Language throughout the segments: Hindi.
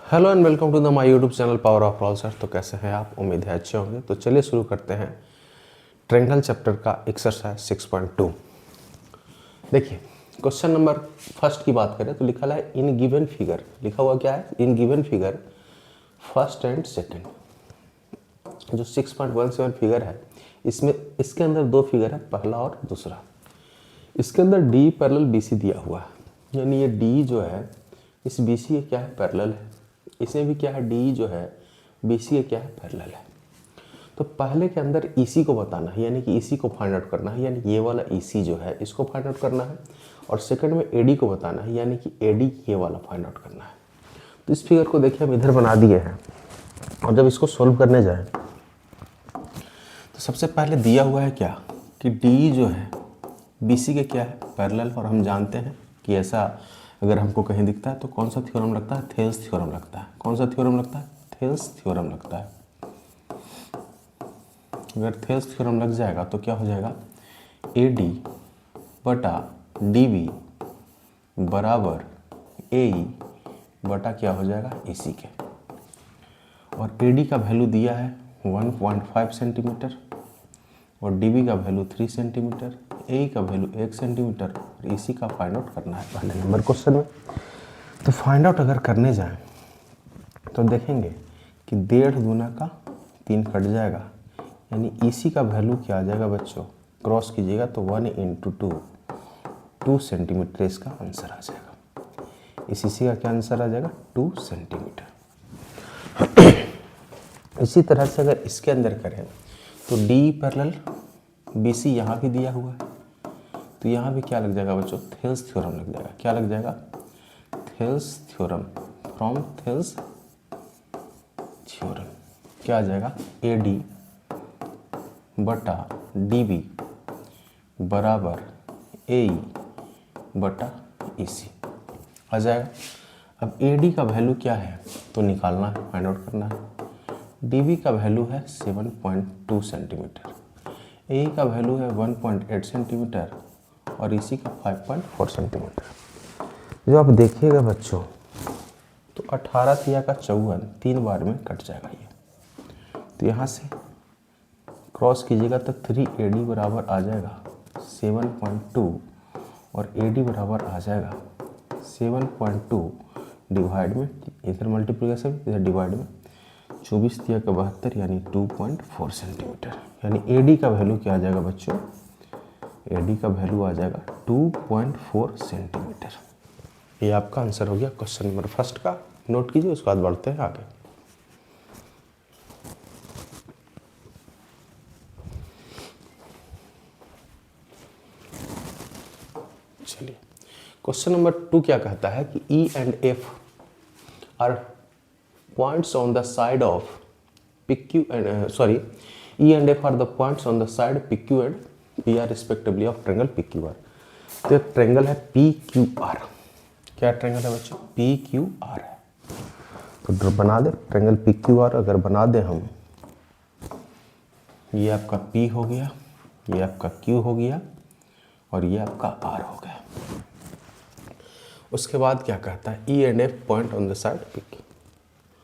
Hello and welcome to the my YouTube channel power of all sir. तो कैसे हैं आप? उम्मीद है अच्छे होंगे। तो चलिए शुरू करते हैं ट्रायंगल चैप्टर का एक्सरसाइज 6.2। देखिए क्वेश्चन नंबर फर्स्ट की बात करें तो लिखा है इन गिवन फिगर। लिखा हुआ क्या है? In given figure first and second. जो 6.17 फिगर है इसमें इसके अंदर दो फिगर है, पहला और दूसरा। इसके अंदर डी पैरेलल बीसी दिया हुआ है, यानी ये डी जो है इस बीसी के क्या है? पैरेलल है। इसमें भी क्या है? डी जो है बीसी के क्या है? पैरेलल है। तो पहले के अंदर ईसी को बताना है, यानी कि ईसी को फाइंड आउट करना है, यानी ये वाला ईसी जो है इसको फाइंड आउट करना है। और सेकंड में एडी को बताना है, यानी कि एडी ये वाला फाइंड आउट करना है। तो इस फिगर को देखिए हम इधर बना दिए हैं, और जब इसको सोल्व करने जाएं तो सबसे पहले दिया हुआ है क्या कि डी जो है बीसी के क्या है? पैरेलल। और हम जानते हैं कि ऐसा अगर हमको कहीं दिखता है तो कौन सा थ्योरम लगता है? थेल्स थ्योरम लगता है। कौन सा थ्योरम लगता है? थेल्स थ्योरम लगता है। अगर थेल्स थ्योरम लग जाएगा तो क्या हो जाएगा? ए डी बटा डी बी बराबर ए ई बटा क्या हो जाएगा? ए सी के। और ए डी का वैल्यू दिया है 1.5 सेंटीमीटर और डी बी का वैल्यू 3 सेंटीमीटर, ए का वैल्यू 1 सेंटीमीटर और इसी का फाइंड आउट करना है पहले नंबर क्वेश्चन में। तो फाइंड आउट अगर करने जाएं तो देखेंगे कि 1.5 दूना का 3 कट जाएगा, यानी इसी का वैल्यू क्या आ जाएगा बच्चों? क्रॉस कीजिएगा तो 1 × 2 2 सेंटीमीटर इसका आंसर आ जाएगा। इसी का क्या आंसर आ जाएगा? 2 सेंटीमीटर। इसी तरह से अगर इसके अंदर करें तो डी पैरेलल बीसी यहाँ भी दिया हुआ है, तो यहाँ भी क्या लग जाएगा बच्चों? थेल्स थ्योरम लग जाएगा। क्या लग जाएगा? Thales theorem. From Thales theorem क्या आ जाएगा? ए डी बटा डी बी बराबर ए ई बटा ई सी आ जाएगा। अब ए डी का वैल्यू क्या है तो निकालना है, फाइंड आउट करना है। डी बी का वैल्यू है 7.2 सेंटीमीटर, ए का वैल्यू है 1.8 सेंटीमीटर और इसी का 5.4 सेंटीमीटर। जो आप देखिएगा बच्चों तो 18 तिया का 54 3 बार में कट जाएगा ये। तो यहाँ से क्रॉस कीजिएगा तो 3AD बराबर आ जाएगा 7.2 और AD बराबर आ जाएगा 7.2 डिवाइड में, इधर मल्टीप्लिकेशन इधर डिवाइड में 24 तिया का 72 यानी 2.4 सेंटीमीटर। यानी AD का वैल्यू क्या आ जाएगा बच्चों? AD का वैल्यू आ जाएगा 2.4 सेंटीमीटर। ये आपका आंसर हो गया क्वेश्चन नंबर फर्स्ट का। नोट कीजिए, उसके बाद बढ़ते हैं आगे। चलिए क्वेश्चन नंबर 2 क्या कहता है कि E and F are points on the side of PQ and E and F are the points on the side PQ and PR respectively of triangle PQR। तो एक ट्रायंगल है PQR। क्या ट्रायंगल है बच्चों? PQR है। तो बना दे ट्रायंगल PQR। अगर बना दे हम, ये आपका P हो गया, ये आपका Q हो गया और ये आपका R हो गया। उसके बाद क्या कहता है? E and F point on the side PQ,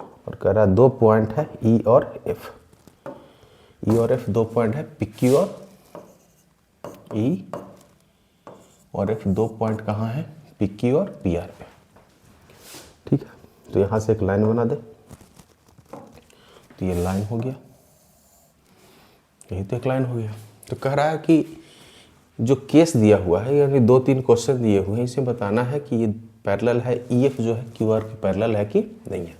और कह रहा है दो पॉइंट है E और F। E और F दो पॉइंट है, PQ और E और F दो पॉइंट कहाँ है? PQ और PR पे। ठीक है, तो यहाँ से एक लाइन बना दे। तो ये लाइन हो गया, यही तो एक लाइन हो गया। तो कह रहा है कि जो केस दिया हुआ है, यानी 2-3 क्वेश्चन दिए हुए हैं, इसे बताना है कि ये पैरेलल है, EF जो है QR के पैरेलल है कि नहीं है।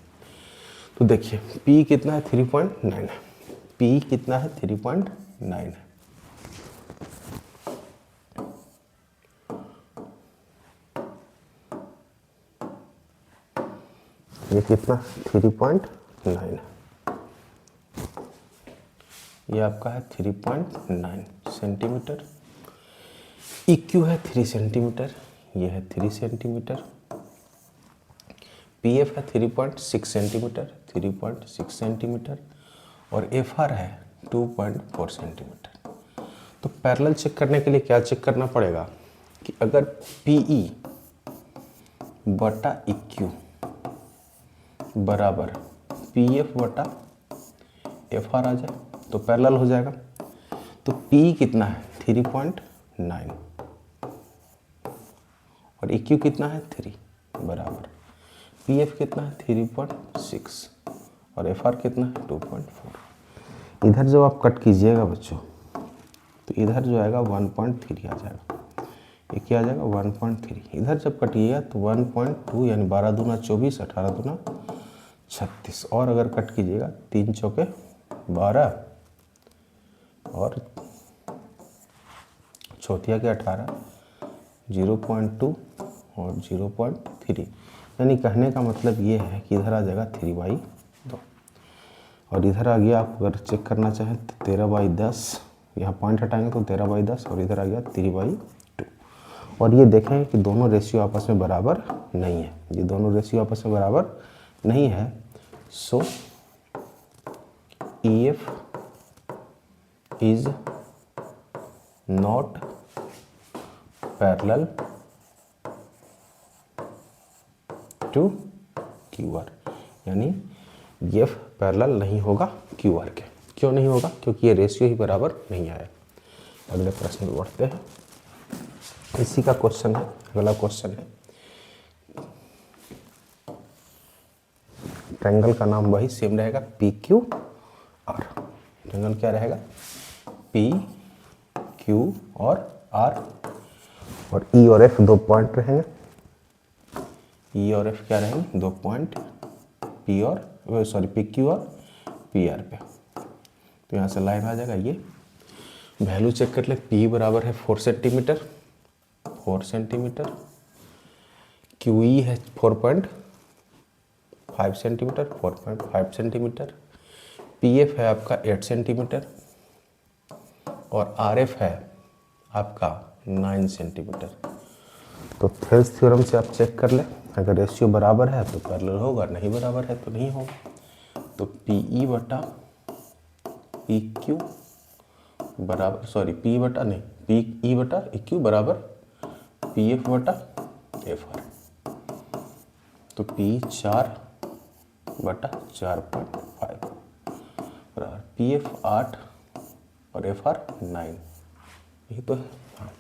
तो देखिए P कितना है? 3.9 है। P कितना है? 3.9 है। ये कितना? 3.9 है। ये आपका है 3.9 सेंटीमीटर। EQ है 3 सेंटीमीटर, ये है 3 सेंटीमीटर। PF है 3.6 सेंटीमीटर, 3.6 सेंटीमीटर और FR है 2.4 सेंटीमीटर। तो पैरेलल चेक करने के लिए क्या चेक करना पड़ेगा कि अगर PE बटा EQ बराबर पी एफ बटा एफ आर आ जाए तो पैरेलल हो जाएगा। तो पी कितना है 3.9 और ई क्यू कितना है 3 बराबर पी एफ कितना है 3.6 और एफ आर कितना है 2.4। इधर जब आप कट कीजिएगा बच्चों तो इधर जो आएगा 1.3 आ जाएगा, ये क्या आ जाएगा 1.3। इधर जब कटिएगा तो 1.2 यानी 12 दूना 24, 18 दूना 36 और अगर कट कीजिएगा 3 चौके 12 और चौथिया के 18, 0.2 और 0.3 यानी कहने का मतलब ये है कि इधर आ जाएगा 3/2 और इधर आ गया। आप अगर चेक करना चाहें तो 13/10, यहाँ पॉइंट हटाएंगे तो 13/10 और इधर आ गया 3/2। और ये देखें कि दोनों रेशियो आपस में बराबर नहीं है, ये दोनों रेशियो आपस में बराबर नहीं है। So E F is not parallel to Q R, यानी एफ पैरेलल नहीं होगा क्यू आर के। क्यों नहीं होगा? क्योंकि ये रेशियो ही बराबर नहीं आया। अगले प्रश्न में बढ़ते हैं, इसी का क्वेश्चन है। अगला क्वेश्चन है, ट्रायंगल का नाम वही सेम रहेगा पी क्यू आर। ट्रायंगल क्या रहेगा पी क्यू और आर और ई और एफ 2 पॉइंट रहेंगे। ई और एफ क्या रहेंगे 2 पॉइंट पी क्यू और पी आर पे। तो यहाँ से लाइन आ जाएगा, ये वैल्यू चेक कर ले। पी बराबर है 4 सेंटीमीटर, क्यू ई है 4.5 सेंटीमीटर, 4.5 सेंटीमीटर। पी एफ है आपका 8 सेंटीमीटर और आर एफ है आपका 9 सेंटीमीटर। तो थेल्स थ्योरम से आप चेक कर ले, अगर रेशियो बराबर है तो पैरेलल होगा, नहीं बराबर है तो नहीं होगा। तो पी ई बटा पी क्यू बराबर पी ई बटा ई क्यू बराबर पी एफ बटा एफ आर। तो पी 4 बटा 4.5 बराबर पी एफ 8 और एफ आर 9। यही तो है। हाँ,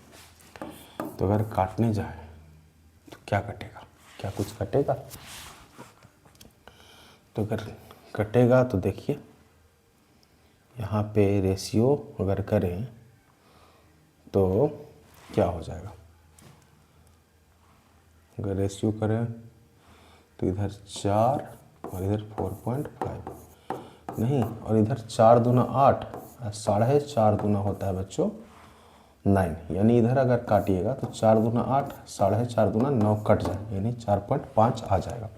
तो अगर काटने जाए तो क्या कटेगा? क्या कुछ कटेगा? तो अगर कटेगा तो देखिए यहाँ पे रेशियो अगर करें तो क्या हो जाएगा? अगर रेशियो करें तो इधर 4 और इधर 4.5 नहीं, और इधर 4 दूना 8 और 4.5 दूना होता है बच्चों 9, यानी इधर अगर काटिएगा तो 4 दूना 8, 4.5 दूना 9 कट जाए, यानी 4.5 आ जाएगा।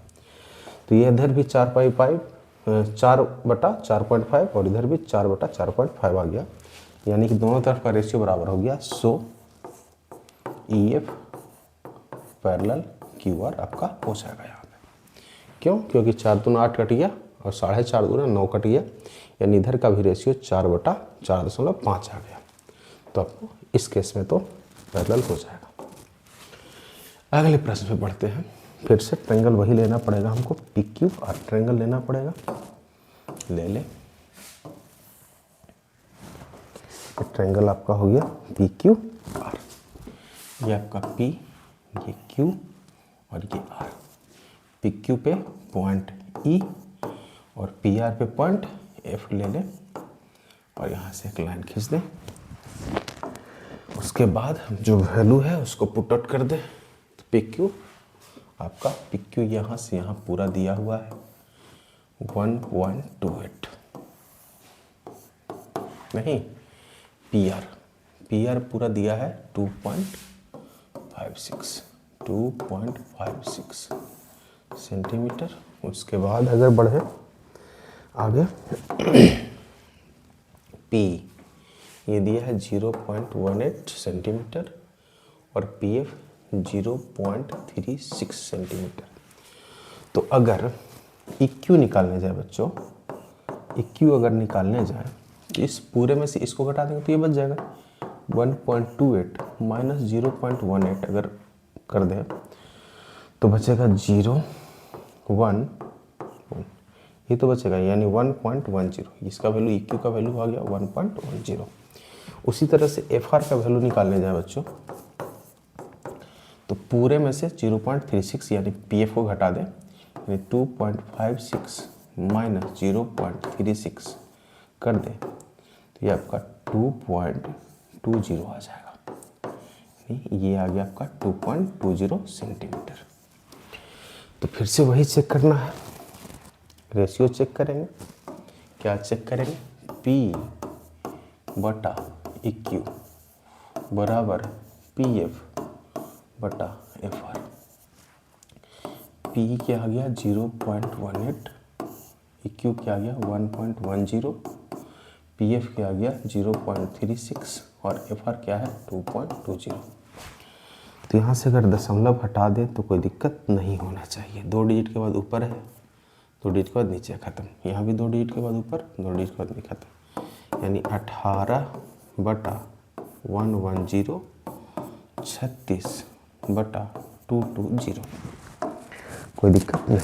तो ये इधर भी 4/4.5 और इधर भी 4/4.5 आ गया, यानी कि दोनों तरफ का रेशियो बराबर हो गया। So E F parallel Q R आपका हो जाएगा यहाँ पे। क्यों? क्योंकि 4 दूना 8 कट गया और 4.5 दूना 9 कट गया, यानी इधर का भी रेशियो 4/4.5 आ गया। तो आपको इस केस में तो पैरेलल हो जाएगा। अगले प्रश्न पे बढ़ते हैं। फिर से ट्रायंगल वही लेना पड़ेगा हमको, पी क्यू आर ट्रायंगल लेना पड़ेगा। ले ले, ट्रायंगल आपका हो गया पी क्यू आर। ये आपका पी, ये क्यू और ये आर। पी क्यू पे पॉइंट ई और पी आर पे पॉइंट एफ ले लें और यहाँ से एक लाइन खींच दें। उसके बाद जो वैल्यू है उसको पुट आउट कर दें। तो पी क्यू आपका पी क्यू यहाँ से यहाँ पूरा दिया हुआ है 1.28 नहीं, पी आर पूरा दिया है 2.56 सेंटीमीटर। उसके बाद अगर बढ़े आगे पी ये दिया है 0.18 सेंटीमीटर और पी एफ 0.36 सेंटीमीटर। तो अगर इक्यू निकालने जाए बच्चों, इक्यू अगर निकालने जाए तो इस पूरे में से इसको घटा देंगे तो ये बच जाएगा 1.28 माइनस 0.18 अगर कर दें तो बचेगा 0.1 ये तो बचेगा, यानी 1.10। इसका वैल्यू EQ का वैल्यू आ गया 1.10। उसी तरह से FR का वैल्यू निकालने जाए बच्चों, तो पूरे में से 0.36 यानी PF को घटा दें, यानी 2.56 माइनस 0.36 कर दें, तो ये आपका 2.20 आ जाएगा। ये आ गया आपका 2.20 सेंटीमीटर। तो फिर से वही चेक करना है, रेशियो चेक करेंगे। क्या चेक करेंगे? P बटा EQ बराबर PF बटा FR। P क्या आ गया 0.18, EQ क्या आ गया 1.10, PF क्या आ गया 0.36 और FR क्या है 2.20। तो यहाँ से अगर दशमलव हटा दें तो कोई दिक्कत नहीं होना चाहिए। 2 डिजिट के बाद ऊपर है, 2 डिजिट के बाद नीचे खत्म। यहाँ भी 2 डिजिट के बाद ऊपर, 2 डिजिट के बाद नीचे खत्म, यानी 18 बटा 110 36 बटा 220। कोई दिक्कत नहीं।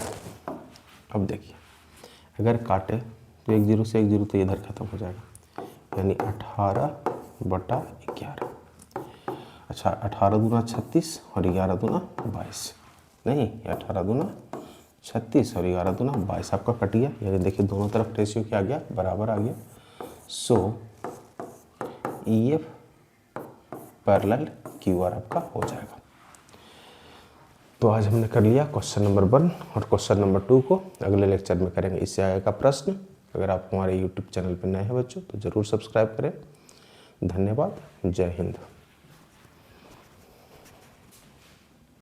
अब देखिए, अगर काटे तो 1 0 से 1 0 तो इधर खत्म हो जाएगा, यानी 18 बटा 11। अच्छा, 18 दूना 36 और 11 दूना 22, नहीं 18 दूना 36 और 11 दूना 22 आपका कट गया। यानी देखिए दोनों तरफ रेशियो क्या आ गया, बराबर आ गया। सो EF पैरेलल QR आपका हो जाएगा। तो आज हमने कर लिया क्वेश्चन नंबर 1 और क्वेश्चन नंबर 2 को अगले लेक्चर में करेंगे। इससे आएगा प्रश्न। अगर आप हमारे YouTube चैनल पर नए हैं बच्चों तो ज़रूर सब्सक्राइब करें। धन्यवाद। जय हिंद।